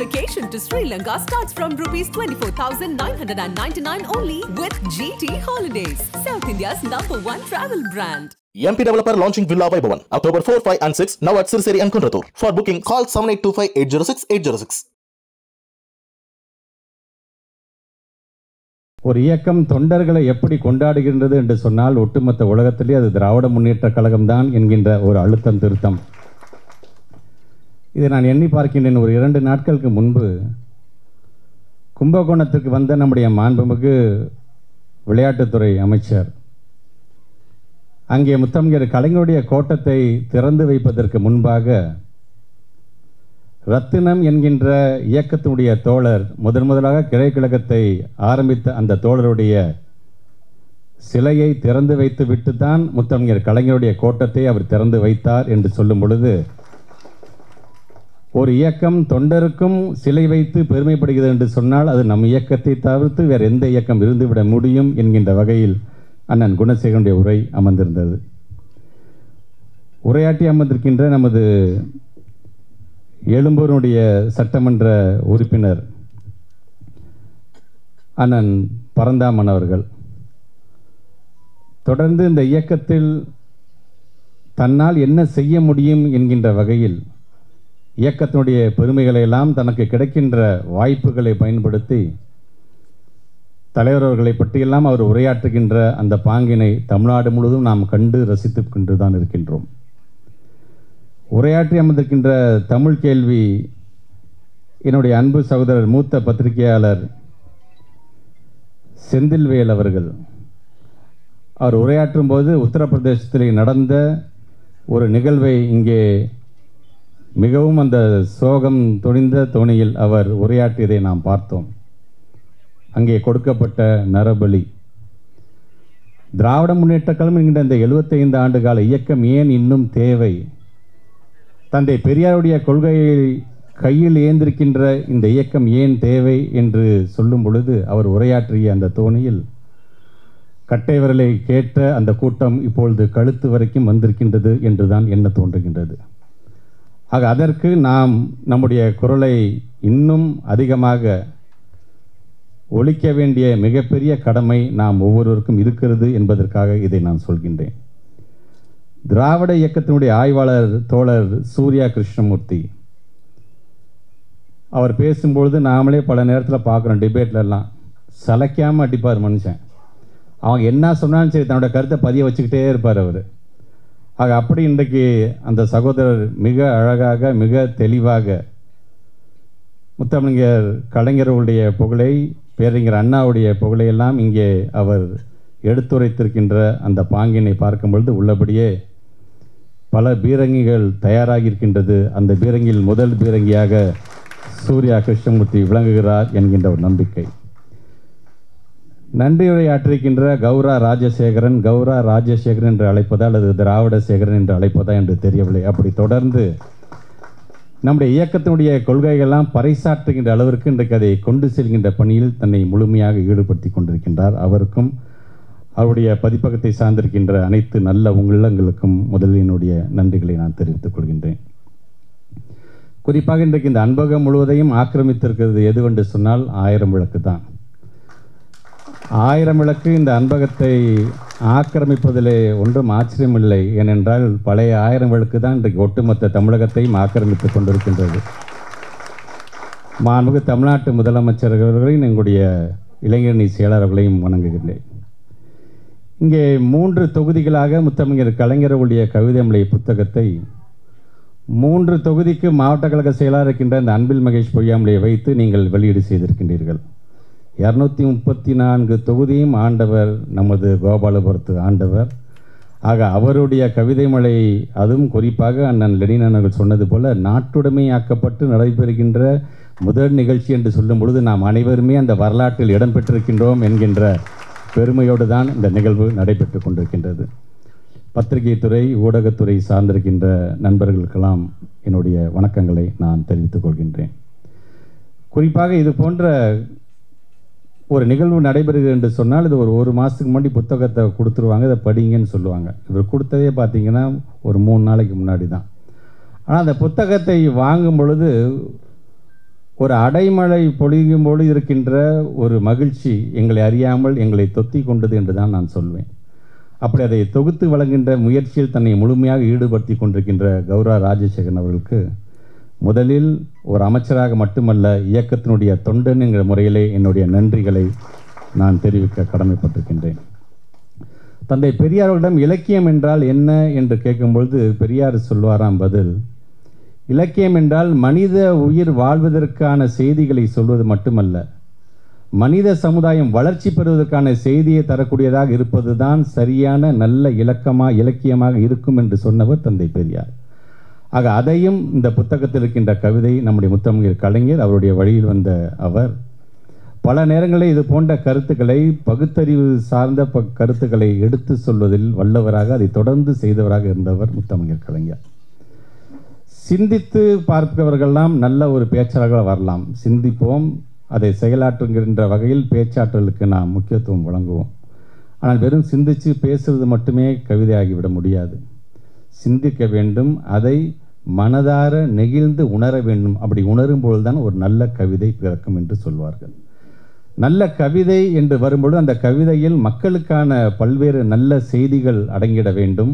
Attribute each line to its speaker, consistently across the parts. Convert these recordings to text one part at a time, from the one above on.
Speaker 1: vacation to Sri Lanka starts from rupees 24,999 only with GT Holidays, South India's #1 travel brand.
Speaker 2: MP Developer launching Villa Vaibhavan October 4, 5 and 6 now at Sirseri and Kunratur. For booking call 7825806806.
Speaker 3: ஒரு இயக்கம் தொண்டர்களை எப்படி கொண்டாடுகின்றது என்று சொன்னால் ஒட்டுமொத்த உலகத்திலே அது திராவிட முன்னேற்ற கழகம்தான் என்கின்ற ஒரு அழுத்தம் திருத்தம். இதை நான் எண்ணி பார்க்கின்றேன். ஒரு 2 நாட்களுக்கு முன்பு கும்பகோணத்துக்கு வந்த நம்முடைய மாண்புமிகு விளையாட்டுத்துறை அமைச்சர் அங்கே முத்தமிழர் கலைஞருடைய கோட்டத்தை திறந்து வைப்பதற்கு முன்பாக ரத்தினம் என்கின்ற இயக்கத்தினுடைய தோழர் முதலாக கிளைக்கழகத்தை ஆரம்பித்த அந்த தோழருடைய சிலையை திறந்து வைத்து விட்டு தான் முத்தமிழர் கலைஞருடைய கோட்டத்தை அவர் திறந்து வைத்தார் என்று சொல்லும் பொழுது ஒரு இயக்கம் தொண்டருக்கும் சிலை வைத்து பெருமைப்படுகிறது என்று சொன்னால் அது நம் இயக்கத்தை தவிர்த்து வேறு எந்த இயக்கம் இருந்துவிட முடியும் என்கின்ற வகையில் அண்ணன் குணசேகரனுடைய உரை அமர்ந்திருந்தது. உரையாற்றி அமர்ந்திருக்கின்ற நமது எழும்பூருடைய சட்டமன்ற உறுப்பினர் அண்ணன் பரந்தாமன் அவர்கள் தொடர்ந்து இந்த இயக்கத்தில் தன்னால் என்ன செய்ய முடியும் என்கின்ற வகையில் இயக்கத்தினுடைய பெருமைகளை எல்லாம் தனக்கு கிடைக்கின்ற வாய்ப்புகளை பயன்படுத்தி தலைவர்களை பற்றியெல்லாம் அவர் உரையாற்றுகின்ற அந்த பாங்கினை தமிழ்நாடு முழுவதும் நாம் கண்டு ரசித்து கொண்டு தான் இருக்கின்றோம். உரையாற்றி அமர்ந்திருக்கின்ற தமிழ் கேள்வி என்னுடைய அன்பு சகோதரர் மூத்த பத்திரிகையாளர் செந்தில்வேல் அவர்கள் அவர் உரையாற்றும் போது உத்தரப்பிரதேசத்தில் நடந்த ஒரு நிகழ்வை இங்கே மிகவும் அந்த சோகம் துணிந்த தோணியில் அவர் உரையாற்றியதை நாம் பார்த்தோம். அங்கே கொடுக்கப்பட்ட நரபலி திராவிட முன்னேற்ற கழகம் என்கின்ற இந்த 75 ஆண்டு கால இயக்கம் ஏன் இன்னும் தேவை, தந்தை பெரியாருடைய கொள்கையை கையில் ஏந்திருக்கின்ற இந்த இயக்கம் ஏன் தேவை என்று சொல்லும் பொழுது அவர் உரையாற்றிய அந்த தோணியில் கட்டை விரலை கேட்ட அந்த கூட்டம் இப்பொழுது கழுத்து வரைக்கும் வந்திருக்கின்றது என்றுதான் எண்ண தோன்றுகின்றது. ஆக அதற்கு நாம் நம்முடைய குரலை இன்னும் அதிகமாக ஒலிக்க வேண்டிய மிகப்பெரிய கடமை நாம் ஒவ்வொருவருக்கும் இருக்கிறது என்பதற்காக இதை நான் சொல்கின்றேன். திராவிட இயக்கத்தினுடைய ஆய்வாளர் தோழர் சூர்யா கிருஷ்ணமூர்த்தி அவர் பேசும்பொழுது நாமளே பல நேரத்தில் பார்க்குறோம், டிபேட்லலாம் சளைக்காமல் அடிப்பார் மனுஷன். அவங்க என்ன சொன்னாலும் சரி தன்னோட கருத்தை பதிய வச்சுக்கிட்டே இருப்பார் அவர். ஆக அப்படி இன்றைக்கு அந்த சகோதரர் மிக அழகாக மிக தெளிவாக முத்தமிழர் கலைஞர்களுடைய புகழை பேரறிஞர் அண்ணாவுடைய புகழையெல்லாம் இங்கே அவர் எடுத்துரைத்திருக்கின்ற அந்த பாங்கினை பார்க்கும் பொழுது உள்ளபடியே பல பீரங்கிகள் தயாராகியிருக்கின்றது. அந்த பீரங்கியில் முதல் பீரங்கியாக சூர்யா கிருஷ்ணமூர்த்தி விளங்குகிறார் என்கின்ற ஒரு நம்பிக்கை. நன்றியுரை ஆற்றிருக்கின்ற கௌரா ராஜசேகரன் என்று அழைப்பதா அல்லது திராவிட சேகரன் என்று அழைப்பதா என்று தெரியவில்லை. அப்படி தொடர்ந்து நம்முடைய இயக்கத்தினுடைய கொள்கைகள்லாம் பறைசாற்றுகின்ற அளவிற்கு இன்றைக்கு அதை கொண்டு செல்கின்ற பணியில் தன்னை முழுமையாக ஈடுபடுத்தி கொண்டிருக்கின்றார். அவருக்கும் அவருடைய பதிப்பகத்தை சார்ந்திருக்கின்ற அனைத்து நல்ல உள்ளங்களுக்கும் முதலில் என்னுடைய நன்றிகளை நான் தெரிவித்துக் கொள்கின்றேன். குறிப்பாக இன்றைக்கு இந்த அன்பகம் முழுவதையும் ஆக்கிரமித்திருக்கிறது எதுவென்று சொன்னால் 1000 விளக்கு தான். 1000 விளக்கு இந்த அன்பகத்தை ஆக்கிரமிப்பதிலே ஒன்றும் ஆச்சரியமில்லை. ஏனென்றால் பழைய 1000 விளக்கு தான் இன்றைக்கு ஒட்டுமொத்த தமிழகத்தையும் ஆக்கிரமித்துக் கொண்டிருக்கின்றது. மாண்புமிகு தமிழ்நாட்டு முதலமைச்சர்களையும் எங்களுடைய இளைஞரணி செயலாளர்களையும் வணங்குகின்றேன். இங்கே 3 தொகுதிகளாக முத்தமிழர் கலைஞர்களுடைய கவிதைமலை புத்தகத்தை 3 தொகுதிக்கு மாவட்ட கழக செயலாளர் இருக்கின்ற இந்த அன்பில் மகேஷ் பொய்யாமலையை வைத்து நீங்கள் வெளியீடு செய்திருக்கின்றீர்கள். 234 தொகுதியும் ஆண்டவர் நமது கோபாலபுரத்து ஆண்டவர். ஆக அவருடைய கவிதை மலை, அதுவும் குறிப்பாக அண்ணன் லெனின் அவர்கள் சொன்னது போல நாட்டுடைமையாக்கப்பட்டு நடைபெறுகின்ற முதல் நிகழ்ச்சி என்று சொல்லும் பொழுது நாம் அனைவருமே அந்த வரலாற்றில் இடம்பெற்றிருக்கின்றோம் என்கின்ற பெருமையோடு தான் இந்த நிகழ்வு நடைபெற்று கொண்டிருக்கின்றது. பத்திரிகை துறை ஊடகத்துறை சார்ந்திருக்கின்ற நண்பர்களுக்கெல்லாம் என்னுடைய வணக்கங்களை நான் தெரிவித்துக் கொள்கின்றேன். குறிப்பாக இது போன்ற ஒரு நிகழ்வு நடைபெறுகிறது என்று சொன்னால் இது ஒரு மாதத்துக்கு முன்னாடி புத்தகத்தை கொடுத்துருவாங்க, இதை படிங்கன்னு சொல்லுவாங்க. இவர் கொடுத்ததே பார்த்திங்கன்னா ஒரு 3 நாளைக்கு முன்னாடி தான். ஆனால் அந்த புத்தகத்தை வாங்கும் பொழுது ஒரு அடைமழை பொழியும்போது இருக்கின்ற ஒரு மகிழ்ச்சி எங்களை அறியாமல் எங்களை தொத்தி கொண்டது என்று தான் நான் சொல்வேன். அப்படி அதை தொகுத்து வழங்குகின்ற முயற்சியில் தன்னை முழுமையாக ஈடுபடுத்தி கொண்டிருக்கின்ற கௌரவ ராஜசேகரன் அவர்களுக்கு முதலில் ஒரு அமைச்சராக மட்டுமல்ல, இயக்கத்தினுடைய தொண்டன் என்கிற முறையிலே என்னுடைய நன்றிகளை நான் தெரிவிக்க கடமைப்பட்டிருக்கின்றேன். தந்தை பெரியாரிடம் இலக்கியம் என்றால் என்ன என்று கேட்கும்பொழுது பெரியார் சொல்வாராம் பதில், இலக்கியம் என்றால் மனித உயிர் வாழ்வதற்கான செய்திகளை சொல்வது மட்டுமல்ல, மனித சமுதாயம் வளர்ச்சி பெறுவதற்கான செய்தியை தரக்கூடியதாக இருப்பது தான் சரியான நல்ல இலக்கியமாக இருக்கும் என்று சொன்னவர் தந்தை பெரியார். ஆக அதையும் இந்த புத்தகத்தில் இருக்கின்ற கவிதை நம்முடைய முத்தமிழர் கலைஞர் அவருடைய வழியில் வந்த அவர் பல நேரங்களில் இது போன்ற கருத்துக்களை பகுத்தறிவு சார்ந்த கருத்துக்களை எடுத்து சொல்வதில் வல்லவராக அதை தொடர்ந்து செய்தவராக இருந்தவர் முத்தமிழர் கலைஞர். சிந்தித்து பார்ப்பவர்களெல்லாம் நல்ல ஒரு பேச்சாளர்களாக வரலாம். சிந்திப்போம், அதை செயலாற்றுகின்ற வகையில் பேச்சாற்றலுக்கு நாம் முக்கியத்துவம் வழங்குவோம். ஆனால் வெறும் சிந்தித்து பேசுவது மட்டுமே கவிதையாகிவிட முடியாது. சிந்திக்க வேண்டும், அதை மனதார நெகிழ்ந்து உணர வேண்டும். அப்படி உணரும்போது தான் ஒரு நல்ல கவிதை பிறக்கும் என்று சொல்வார்கள். நல்ல கவிதை என்று வரும்பொழுது அந்த கவிதையில் மக்களுக்கான பல்வேறு நல்ல செய்திகள் அடங்கிட வேண்டும்.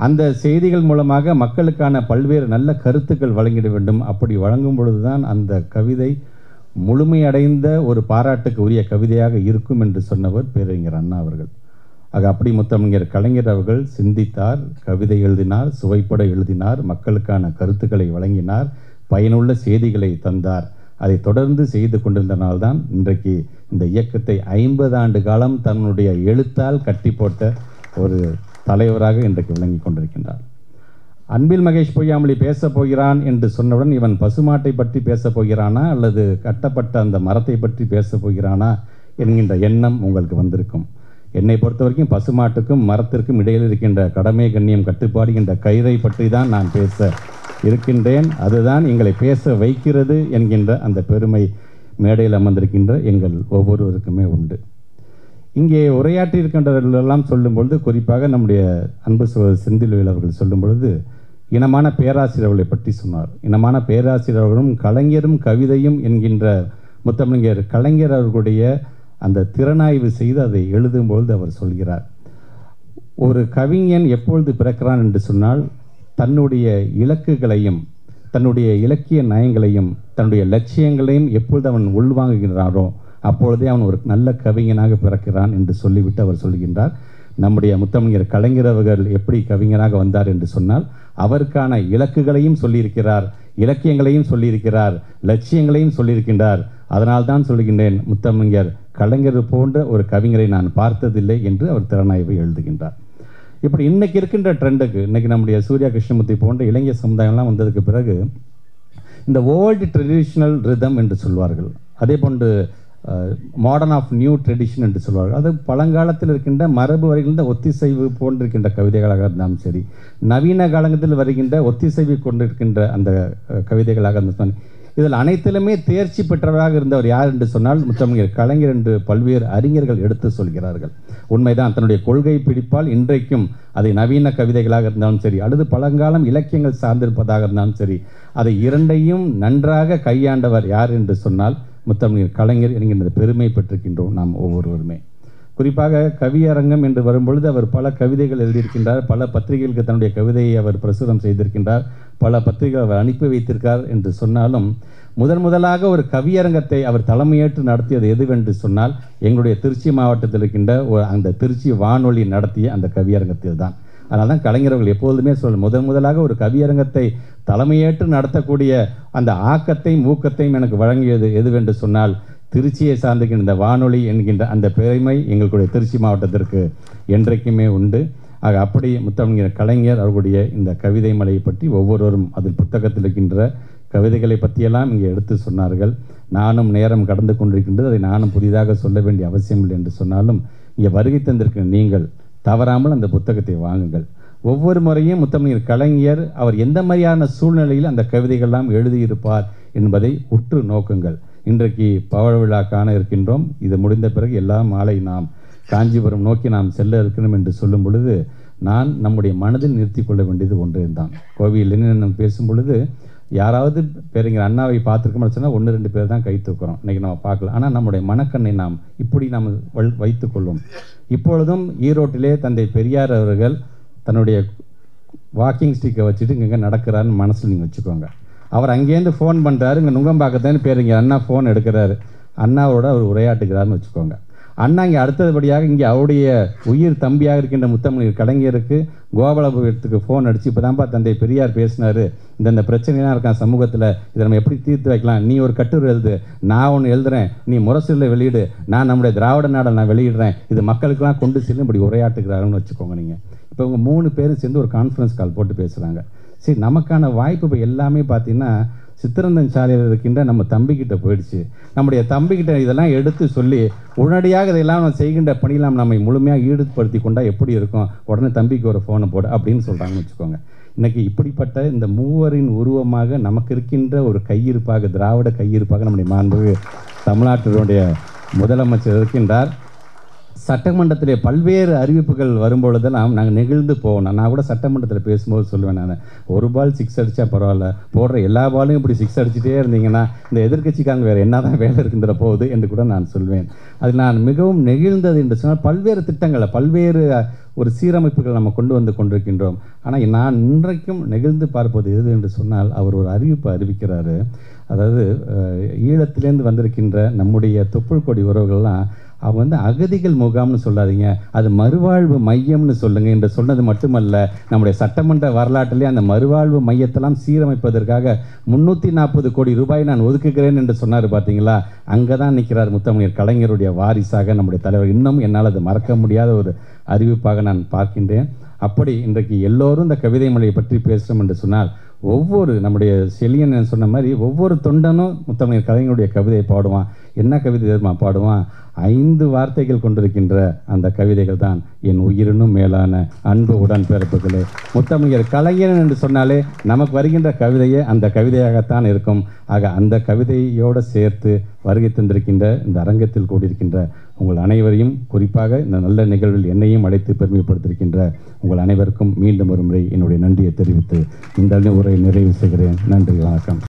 Speaker 3: அந்த செய்திகள் மூலமாக மக்களுக்கான பல்வேறு நல்ல கருத்துக்கள் வழங்கிட வேண்டும். அப்படி வழங்கும் பொழுதுதான் அந்த கவிதை முழுமையடைந்த ஒரு பாராட்டுக்கு உரிய கவிதையாக இருக்கும் என்று சொன்னவர் பேரறிஞர் அண்ணா அவர்கள். ஆக அப்படி முத்தமிழர் கலைஞர் அவர்கள் சிந்தித்தார், கவிதை எழுதினார், சுவைப்பட எழுதினார், மக்களுக்கான கருத்துக்களை வழங்கினார், பயனுள்ள செய்திகளை தந்தார். அதை தொடர்ந்து செய்து கொண்டிருந்தனால்தான் இன்றைக்கு இந்த இயக்கத்தை 50 ஆண்டு காலம் தன்னுடைய எழுத்தால் கட்டி போட்ட ஒரு தலைவராக இன்றைக்கு விளங்கி கொண்டிருக்கின்றார். அன்பில் மகேஷ் பொய்யாமொழி பேசப் போகிறான் என்று சொன்னவுடன் இவன் பசுமாட்டை பற்றி பேசப் போகிறானா அல்லது கட்டப்பட்ட அந்த மரத்தை பற்றி பேசப் போகிறானா என்கின்ற எண்ணம் உங்களுக்கு வந்திருக்கும். என்னை பொறுத்த வரைக்கும் பசுமாட்டுக்கும் மரத்திற்கும் இடையில் இருக்கின்ற கடமை கண்ணியம் கட்டுப்பாடு என்ற கயிறை பற்றி தான் நான் பேச இருக்கின்றேன். அதுதான் எங்களை பேச வைக்கிறது என்கின்ற அந்த பெருமை மேடையில் அமர்ந்திருக்கின்ற எங்கள் ஒவ்வொருவருக்குமே உண்டு. இங்கே உரையாற்றி இருக்கின்றவர்களெல்லாம் சொல்லும்பொழுது, குறிப்பாக நம்முடைய அன்பு செந்தில்வேல் அவர்கள் சொல்லும் பொழுது இனமான பேராசிரியர்களை பற்றி சொன்னார். இனமான பேராசிரியர்களும் கலைஞரும் கவிதையும் என்கின்ற முத்தமிழர் கலைஞர் அவர்களுடைய அந்த திறனாய்வு செய்து அதை எழுதும்பொழுது அவர் சொல்கிறார், ஒரு கவிஞன் எப்பொழுது பிறக்கிறான் என்று சொன்னால் தன்னுடைய இலக்குகளையும் தன்னுடைய இலக்கிய நயங்களையும் தன்னுடைய லட்சியங்களையும் எப்பொழுது அவன் உள்வாங்குகிறானோ அப்பொழுதே அவன் ஒரு நல்ல கவிஞனாக பிறக்கிறான் என்று சொல்லிவிட்டு அவர் சொல்கின்றார். நம்முடைய முத்தமிழர் கலைஞர் அவர்கள் எப்படி கவிஞனாக வந்தார் என்று சொன்னால் அவருக்கான இலக்குகளையும் சொல்லியிருக்கிறார், இலக்கியங்களையும் சொல்லியிருக்கிறார், லட்சியங்களையும் சொல்லியிருக்கின்றார். அதனால் தான் சொல்கின்றேன், முத்தமிழர் கலைஞர் போன்ற ஒரு கவிஞரை நான் பார்த்ததில்லை என்று அவர் திறனாய்வை எழுதுகின்றார். இப்படி இன்றைக்கி இருக்கின்ற ட்ரெண்டுக்கு இன்றைக்கி நம்முடைய சூர்யா கிருஷ்ணமூர்த்தி போன்ற இளைஞர் சமுதாயம்லாம் வந்ததுக்கு பிறகு இந்த ஓல்டு ட்ரெடிஷ்னல் ரிதம் என்று சொல்வார்கள், அதே போன்று மாடர்ன் ஆஃப் நியூ ட்ரெடிஷன் என்று சொல்வார்கள். அது பழங்காலத்தில் இருக்கின்ற மரபு வருகின்ற ஒத்திசைவு போன்றிருக்கின்ற கவிதைகளாக இருந்தாலும் சரி, நவீன காலத்தில் வருகின்ற ஒத்திசைவு கொண்டிருக்கின்ற அந்த கவிதைகளாக இருந்தாலும், இதில் அனைத்திலுமே தேர்ச்சி பெற்றவராக இருந்தவர் யார் என்று சொன்னால் முத்தமிழர் கலைஞர் என்று பல்வேறு அறிஞர்கள் எடுத்து சொல்கிறார்கள். உண்மைதான், தன்னுடைய கொள்கை பிடிப்பால் இன்றைக்கும் அதை நவீன கவிதைகளாக இருந்தாலும் சரி அல்லது பழங்காலம் இலக்கியங்கள் சார்ந்திருப்பதாக இருந்தாலும் சரி, அதை இரண்டையும் நன்றாக கையாண்டவர் யார் என்று சொன்னால் முத்தமிழர் கலைஞர் என்கின்ற பெருமை பெற்றிருக்கின்றோம் நாம் ஒவ்வொருவருமே. குறிப்பாக கவியரங்கம் என்று வரும்பொழுது அவர் பல கவிதைகள் எழுதியிருக்கின்றார், பல பத்திரிகைகளுக்கு தன்னுடைய கவிதையை அவர் பிரசுரம் செய்திருக்கின்றார், பல பத்திரிகைகள் அவர் அனுப்பி வைத்திருக்கார் என்று சொன்னாலும் முதலாக ஒரு கவியரங்கத்தை அவர் தலைமையேற்று நடத்தியது எதுவென்று சொன்னால் எங்களுடைய திருச்சி மாவட்டத்தில் இருக்கின்ற அந்த திருச்சி வானொலி நடத்திய அந்த கவியரங்கத்தில் தான். அதனால தான் கலைஞர்கள் எப்பொழுதுமே முதலாக ஒரு கவியரங்கத்தை தலைமையேற்று நடத்தக்கூடிய அந்த ஆக்கத்தையும் ஊக்கத்தையும் எனக்கு வழங்கியது எதுவென்று சொன்னால் திருச்சியை சார்ந்திருக்கின்ற இந்த வானொலி என்கின்ற அந்த பெருமை எங்களுடைய திருச்சி மாவட்டத்திற்கு என்றைக்குமே உண்டு. ஆக அப்படி முத்தமிழர் கலைஞர் அவர்களுடைய இந்த கவிதை மலையை பற்றி ஒவ்வொருவரும் அதில் புத்தகத்தில் இருக்கின்ற கவிதைகளை பற்றியெல்லாம் இங்கே எடுத்து சொன்னார்கள். நானும் நேரம் கடந்து கொண்டிருக்கின்றது, அதை நானும் புதிதாக சொல்ல வேண்டிய அவசியம் இல்லை என்று சொன்னாலும் இங்கே வருகை தந்திருக்கிற நீங்கள் தவறாமல் அந்த புத்தகத்தை வாங்குங்கள். ஒவ்வொரு முறையும் முத்தமிழர் கலைஞர் அவர் எந்த மாதிரியான சூழ்நிலையில் அந்த கவிதைகள்லாம் எழுதியிருப்பார் என்பதை உற்று நோக்குங்கள். இன்றைக்கு பவழ விழா காண இருக்கின்றோம். இது முடிந்த பிறகு எல்லா மாலை நாம் காஞ்சிபுரம் நோக்கி நாம் செல்ல இருக்கணும் என்று சொல்லும் பொழுது நான் நம்முடைய மனதில் நிறுத்தி கொள்ள வேண்டியது ஒன்றே தான். கோவையில் என்ன பேசும் பொழுது யாராவது பேருங்கிற அண்ணாவை பார்த்துருக்கோம்னு சொன்னால் 1-2 பேர் தான் கை தூக்குறோம். இன்றைக்கி நம்ம பார்க்கல. ஆனால் நம்முடைய மனக்கண்ணை நாம் இப்படி நாம் வைத்துக்கொள்வோம். இப்பொழுதும் ஈரோட்டிலே தந்தை பெரியார் அவர்கள் தன்னுடைய வாக்கிங் ஸ்டிக்கை வச்சுட்டு இங்கே நடக்கிறாருன்னு மனசில் நீங்கள் வச்சுக்கோங்க. அவர் அங்கேருந்து ஃபோன் பண்ணுறாரு, இங்கே நுங்கம்பாக்கத்தானு பேருங்க அண்ணா ஃபோன் எடுக்கிறாரு, அண்ணாவோட அவர் உரையாட்டுக்கிறாருன்னு வச்சுக்கோங்க. அண்ணா இங்கே அடுத்தபடியாக இங்கே அவருடைய உயிர் தம்பியாக இருக்கின்ற முத்தமிழ் கலைஞருக்கு கோபாலபுரத்துக்கு ஃபோன் அடித்து இப்போ தான்ப்பா தந்தை பெரியார் பேசினார், இந்த பிரச்சனைலாம் இருக்கான் சமூகத்தில், இதை நம்ம எப்படி தீர்த்து வைக்கலாம், நீ ஒரு கட்டுரை எழுது, நான் ஒன்று எழுதுகிறேன், நீ முரசொலியில் வெளியிடு, நான் நம்முடைய திராவிட நாடை நான் வெளியிடுறேன், இது மக்களுக்கெல்லாம் கொண்டு சென்று இப்படி உரையாட்டுக்கிறாருன்னு வச்சுக்கோங்க. நீங்கள் இப்போ இவங்க 3 பேரும் சேர்ந்து ஒரு கான்ஃபரன்ஸ் கால் போட்டு பேசுகிறாங்க. சரி, நமக்கான வாய்ப்பு இப்போ எல்லாமே பார்த்தீங்கன்னா சித்திரந்தன் சாலையில் இருக்கின்ற நம்ம தம்பிக்கிட்ட போயிடுச்சு. நம்முடைய தம்பிக்கிட்ட இதெல்லாம் எடுத்து சொல்லி உடனடியாக இதையெல்லாம் நம்ம செய்கின்ற பணியெல்லாம் நம்மை முழுமையாக ஈடுபடுத்தி கொண்டால் எப்படி இருக்கும், உடனே தம்பிக்கு ஒரு ஃபோனை போடு அப்படின்னு சொல்கிறாங்கன்னு வச்சுக்கோங்க. இன்றைக்கி இப்படிப்பட்ட இந்த மூவரின் உருவமாக நமக்கு இருக்கின்ற ஒரு கையிருப்பாக, திராவிட கையிருப்பாக நம்முடைய மாண்புமிகு தமிழ்நாட்டினுடைய முதலமைச்சர் இருக்கின்றார். சட்டமன்றத்திலே பல்வேறு அறிவிப்புகள் வரும்பொழுதெல்லாம் நாங்கள் நெகிழ்ந்து போவோம். நான் கூட சட்டமன்றத்தில் பேசும்போது சொல்லுவேன், நான் ஒரு பால் 6 அடித்தா பரவாயில்ல, போடுற எல்லா பாலையும் இப்படி 6 அடிச்சுட்டே இருந்தீங்கன்னா இந்த எதிர்க்கட்சிக்காரங்க வேறு என்ன தான் வேலை இருக்கின்ற போகுது என்று கூட நான் சொல்வேன். அதில் நான் மிகவும் நெகிழ்ந்தது என்று சொன்னால் பல்வேறு திட்டங்களை, பல்வேறு ஒரு சீரமைப்புகள் நம்ம கொண்டு வந்து கொண்டிருக்கின்றோம். ஆனால் நான் இன்றைக்கும் நெகிழ்ந்து பார்ப்பது எது என்று சொன்னால், அவர் ஒரு அறிவிப்பு அறிவிக்கிறாரு. அதாவது ஈழத்திலேருந்து வந்திருக்கின்ற நம்முடைய தொப்புள் கொடி உறவுகள்லாம் அவங்க வந்து அகதிகள் முகாம்னு சொல்லாதீங்க, அது மறுவாழ்வு மையம்னு சொல்லுங்கள் என்று சொன்னது மட்டுமல்ல, நம்முடைய சட்டமன்ற வரலாற்றிலே அந்த மறுவாழ்வு மையத்தெல்லாம் சீரமைப்பதற்காக 340 கோடி ரூபாய் நான் ஒதுக்குகிறேன் என்று சொன்னார். பார்த்தீங்களா, அங்கே தான் நிற்கிறார் முத்தமிழர் கலைஞருடைய வாரிசாக நம்முடைய தலைவர். இன்னும் என்னால் அது மறக்க முடியாத ஒரு அறிவிப்பாக நான் பார்க்கின்றேன். அப்படி இன்றைக்கு எல்லோரும் இந்த கவிதை மொழியை பற்றி பேசுகிறோம் என்று சொன்னால், ஒவ்வொரு நம்முடைய செலியன் சொன்ன மாதிரி ஒவ்வொரு தொண்டனும் முத்தமிழர் கலைஞருடைய கவிதையை பாடுவான். என்ன கவிதை தெரியுமா பாடுவான்? 5 வார்த்தைகள் கொண்டிருக்கின்ற அந்த கவிதைகள் தான் என் உயிரினும் மேலான அன்பு உடன்பிறப்புகளே. முத்தமிழர் கலைஞர் என்று சொன்னாலே நமக்கு வருகின்ற கவிதையே அந்த கவிதையாகத்தான் இருக்கும். ஆக அந்த கவிதையோடு சேர்த்து வருகை தந்திருக்கின்ற இந்த அரங்கத்தில் கூடியிருக்கின்ற உங்கள் அனைவரையும், குறிப்பாக இந்த நல்ல நிகழ்வில் என்னையும் அழைத்து பெருமைப்படுத்தியிருக்கின்ற உங்கள் அனைவருக்கும் மீண்டும் ஒரு முறை என்னுடைய நன்றியை தெரிவித்து இந்த உரையை நிறைவு செய்கிறேன். நன்றி, வணக்கம்.